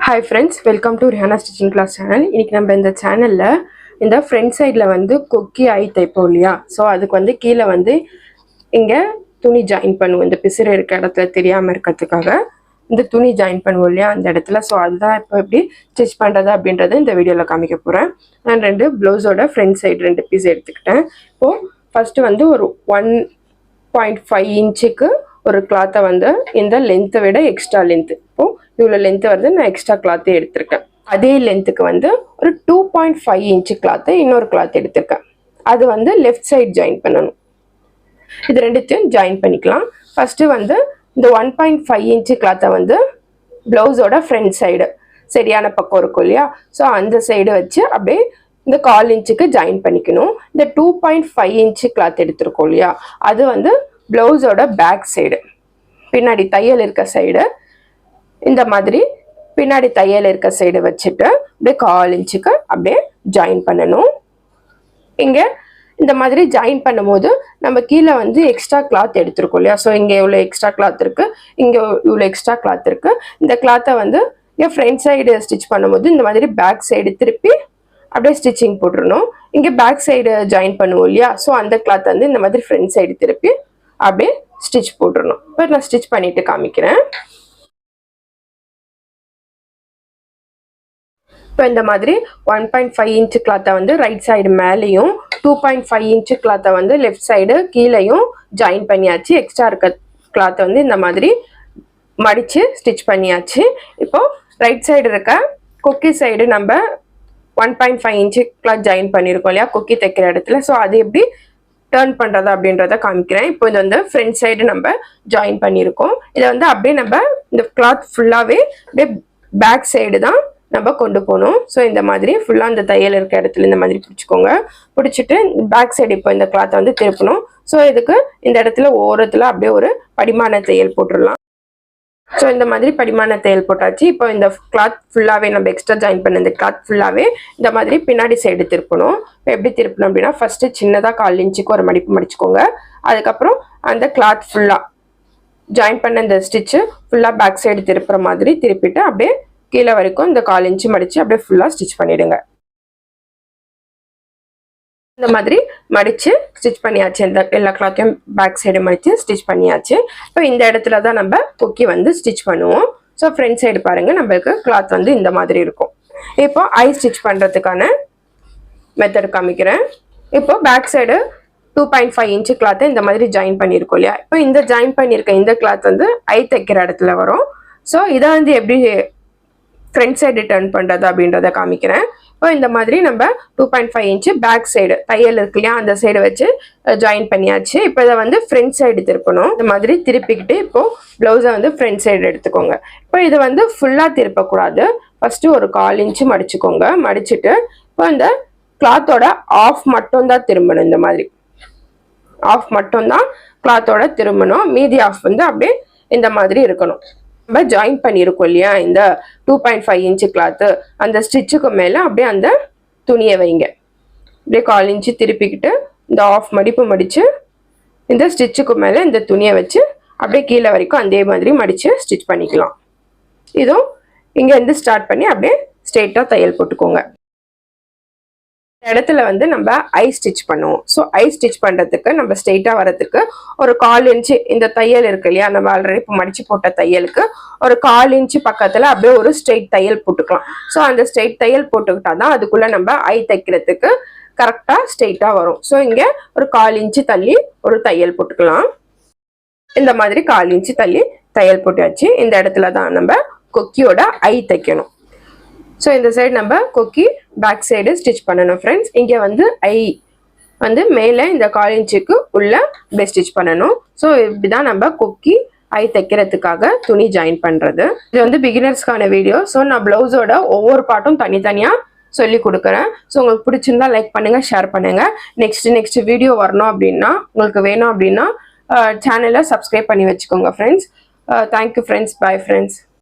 Hi friends, welcome to Rehana Stitching Class channel. இன்னைக்கு நம்ம இந்த சேனல்ல இந்த front sideல வந்து கொக்கி ஐ தைப்போம் இல்லையா? சோ அதுக்கு வந்து கீழ வந்து இங்க துணி ஜாயின் பண்ணுவோம். இந்த பிசிறு இருக்க இடத்துல தெரியாம இருக்கிறதுக்காக இந்த துணி ஜாயின் பண்ணுவோம் இல்லையா அந்த இடத்துல. சோ அதுதான் இப்போ எப்படி ஸ்டிச் பண்றது அப்படின்றத இந்த வீடியோல காமிக்க போறேன். நான் ரெண்டு ப்ளவுஸோட front side ரெண்டு பீஸ் எடுத்துக்கிட்டேன். இப்போ ஃபர்ஸ்ட் வந்து ஒரு 1.5 இன்ச்சுக்கு ஒரு கிளாத்தை வந்து இந்த லென்த்தை விட எக்ஸ்ட்ரா லென்த் இப்போ இவ்வளோ லென்த் வருது நான் எக்ஸ்ட்ரா கிளாத்தை எடுத்திருக்கேன். அதே லென்த்துக்கு வந்து ஒரு 2.5 இன்ச்சு கிளாத்தை இன்னொரு கிளாத் எடுத்திருக்கேன். அது வந்து லெஃப்ட் சைட் ஜாயின் பண்ணணும். இது ரெண்டுத்தையும் ஜாயின் பண்ணிக்கலாம். ஃபர்ஸ்ட்டு வந்து இந்த 1.5 இன்ச்சு கிளாத்தை வந்து ப்ளவுஸோட ஃப்ரண்ட் சைடு சரியான பக்கம் இருக்கும் இல்லையா? ஸோ அந்த சைடு வச்சு அப்படியே இந்த 1/4 இன்ச்சுக்கு ஜாயின் பண்ணிக்கணும். இந்த 2.5 இன்ச்சு கிளாத் எடுத்திருக்கோம் இல்லையா அது வந்து ப்ளவுஸோட பேக் சைடு பின்னாடி தையல் இருக்க சைடு இந்த மாதிரி பின்னாடி தையல் இருக்க சைடு வச்சுட்டு அப்படியே 1/4 இன்ச்சுக்கு அப்படியே ஜாயின் பண்ணணும். இங்க இந்த மாதிரி ஜாயின் பண்ணும்போது நம்ம கீழே வந்து எக்ஸ்ட்ரா கிளாத் எடுத்திருக்கோம் இல்லையா? ஸோ இங்கே இவ்வளோ எக்ஸ்ட்ரா கிளாத் இருக்கு, இங்கே இவ்வளோ எக்ஸ்ட்ரா கிளாத் இருக்கு. இந்த கிளாத்தை வந்து இங்கே ஃப்ரண்ட் சைடு ஸ்டிச் பண்ணும்போது இந்த மாதிரி பேக் சைடு திருப்பி அப்படியே ஸ்டிச்சிங் போட்டுருணும். இங்கே பேக் சைடு ஜாயின் பண்ணுவோம் இல்லையா? ஸோ அந்த கிளாத் வந்து இந்த மாதிரி ஃப்ரண்ட் சைடு திருப்பி அப்படியே ஸ்டிச் போட்டுடணும். இப்போ நான் ஸ்டிச் பண்ணிட்டு காமிக்கிறேன். இப்போ இந்த மாதிரி 1.5 இன்ச்சு கிளாத்தை வந்து ரைட் சைடு மேலேயும் 2.5 இன்ச்சு கிளாத்தை வந்து லெஃப்ட் சைடு கீழேயும் ஜாயின் பண்ணியாச்சு. எக்ஸ்ட்ரா இருக்க கிளாத்தை வந்து இந்த மாதிரி மடித்து ஸ்டிச் பண்ணியாச்சு. இப்போ ரைட் சைடு இருக்க கொக்கி சைடு நம்ம 1.5 இன்ச்சு கிளாத் ஜாயின் பண்ணியிருக்கோம் இல்லையா கொக்கி தைக்கிற இடத்துல. ஸோ அது எப்படி டர்ன் பண்ணுறது அப்படின்றத காமிக்கிறேன். இப்போ இது வந்து ஃப்ரண்ட் சைடு நம்ம ஜாயின் பண்ணியிருக்கோம். இதை வந்து அப்படியே நம்ம இந்த கிளாத் ஃபுல்லாகவே அப்படியே பேக் சைடு தான் நம்ம கொண்டு போகணும். ஸோ இந்த மாதிரி ஃபுல்லாக இந்த தையல் இருக்க இடத்துல இந்த மாதிரி பிடிச்சிக்கோங்க. பிடிச்சிட்டு பேக் சைடு இப்போ இந்த கிளாத்தை வந்து திருப்பணும். ஸோ இதுக்கு இந்த இடத்துல ஓரத்தில் அப்படியே ஒரு படிமான தையல் போட்டுடலாம். ஸோ இந்த மாதிரி படிமான தையல் போட்டாச்சு. இப்போ இந்த கிளாத் ஃபுல்லாகவே நம்ம எக்ஸ்ட்ரா ஜாயின் பண்ண இந்த கிளாத் ஃபுல்லாகவே இந்த மாதிரி பின்னாடி சைடு திருப்பணும். இப்போ எப்படி திருப்பணும் அப்படின்னா ஃபர்ஸ்ட்டு சின்னதாக 1/4 இன்ச்சுக்கு ஒரு மடிப்பு மடிச்சுக்கோங்க. அதுக்கப்புறம் அந்த கிளாத் ஃபுல்லாக ஜாயின் பண்ண இந்த ஸ்டிச்சு ஃபுல்லாக பேக் சைடு திருப்புற மாதிரி திருப்பிட்டு அப்படியே கீழே வரைக்கும் இந்த 1/4 இன்ச்சு மடித்து அப்படியே ஃபுல்லாக ஸ்டிச் பண்ணிவிடுங்க. இந்த மாதிரி மடித்து ஸ்டிச் பண்ணியாச்சு. இந்த எல்லா கிளாத்தையும் பேக் சைடு மடித்து ஸ்டிச் பண்ணியாச்சு. இப்போ இந்த இடத்துல தான் நம்ம கொக்கி வந்து ஸ்டிச் பண்ணுவோம். ஸோ ஃப்ரண்ட் சைடு பாருங்கள் நம்மளுக்கு கிளாத் வந்து இந்த மாதிரி இருக்கும். இப்போ ஐ ஸ்டிச் பண்ணுறதுக்கான மெத்தட் காமிக்கிறேன். இப்போ பேக் சைடு 2.5 இன்ச்சு கிளாத்தை இந்த மாதிரி ஜாயின் பண்ணியிருக்கோம் இல்லையா? இப்போ இந்த ஜாயின் பண்ணியிருக்க இந்த கிளாத் வந்து ஐ தைக்கிற இடத்துல வரும். ஸோ இதை வந்து எப்படி ஃப்ரண்ட் சைடு டர்ன் பண்ணுறது அப்படின்றத காமிக்கிறேன். இப்போ இந்த மாதிரி நம்ம 2.5 இன்ச்சு பேக் சைடு தையல் இருக்கு இல்லையா அந்த சைடு வச்சு ஜாயின் பண்ணியாச்சு. இப்போ இதை வந்து ஃப்ரண்ட் சைடு திருப்பணும். இந்த மாதிரி திருப்பிக்கிட்டு இப்போ ப்ளவுஸை வந்து ஃப்ரண்ட் சைடு எடுத்துக்கோங்க. இப்போ இதை வந்து ஃபுல்லாக திருப்பக்கூடாது. ஃபர்ஸ்ட்டு ஒரு 1/4 இன்ச்சு மடிச்சுக்கோங்க. மடிச்சுட்டு இப்போ இந்த கிளாத்தோட ஆஃப் மட்டும் தான் திரும்பணும். இந்த மாதிரி ஆஃப் மட்டும் தான் கிளாத்தோட திரும்பணும். மீதி ஆஃப் வந்து அப்படியே இந்த மாதிரி இருக்கணும். நம்ம ஜாயின் பண்ணியிருக்கோம் இல்லையா இந்த 2.5 இன்ச்சு கிளாத்து அந்த ஸ்டிச்சுக்கு மேலே அப்படியே அந்த துணியை வைங்க. அப்படியே 1/4 இன்ச்சு திருப்பிக்கிட்டு இந்த ஆஃப் மடிப்பு மடித்து இந்த ஸ்டிச்சுக்கு மேலே இந்த துணியை வச்சு அப்படியே கீழே வரைக்கும் அதே மாதிரி மடித்து ஸ்டிச் பண்ணிக்கலாம். இதுவும் இங்கேருந்து ஸ்டார்ட் பண்ணி அப்படியே ஸ்ட்ரெயிட்டாக தையல் போட்டுக்கோங்க. இடத்துல வந்து நம்ம ஐ ஸ்டிச் பண்ணுவோம். ஸோ ஐ ஸ்டிச் பண்ணுறதுக்கு நம்ம ஸ்ட்ரெயிட்டாக வரதுக்கு ஒரு 1/4 இன்ச்சு இந்த தையல் இருக்கு இல்லையா நம்ம ஆல்ரெடி இப்போ மடிச்சு போட்ட தையலுக்கு ஒரு 1/4 இன்ச்சு பக்கத்தில் அப்படியே ஒரு ஸ்ட்ரெயிட் தையல் போட்டுக்கலாம். ஸோ அந்த ஸ்ட்ரெயிட் தையல் போட்டுக்கிட்டா தான் அதுக்குள்ளே நம்ம ஐ தைக்கிறதுக்கு கரெக்டாக ஸ்ட்ரெயிட்டாக வரும். ஸோ இங்கே ஒரு 1/4 இன்ச்சு தள்ளி ஒரு தையல் போட்டுக்கலாம். இந்த மாதிரி 1/4 இன்ச்சு தள்ளி தையல் போட்டாச்சு. இந்த இடத்துல தான் நம்ம கொக்கியோட ஐ தைக்கணும். ஸோ இந்த சைடு நம்ம கொக்கி பேக் சைடு ஸ்டிச் பண்ணணும் ஃப்ரெண்ட்ஸ். இங்கே வந்து ஐ வந்து மேலே இந்த 1/4 இன்ச்சுக்கு உள்ள அப்படியே ஸ்டிச் பண்ணணும். ஸோ இப்படி தான் நம்ம கொக்கி ஐ தைக்கிறதுக்காக துணி ஜாயின் பண்ணுறது. இது வந்து பிகினர்ஸ்க்கான வீடியோ. ஸோ நான் ப்ளவுஸோட ஒவ்வொரு பார்ட்டும் தனித்தனியாக சொல்லி கொடுக்குறேன். ஸோ உங்களுக்கு பிடிச்சிருந்தா லைக் பண்ணுங்கள், ஷேர் பண்ணுங்கள். நெக்ஸ்ட் வீடியோ வரணும் அப்படின்னா உங்களுக்கு வேணும் அப்படின்னா சேனலை சப்ஸ்கிரைப் பண்ணி வச்சுக்கோங்க friends. Thank you friends. Bye friends.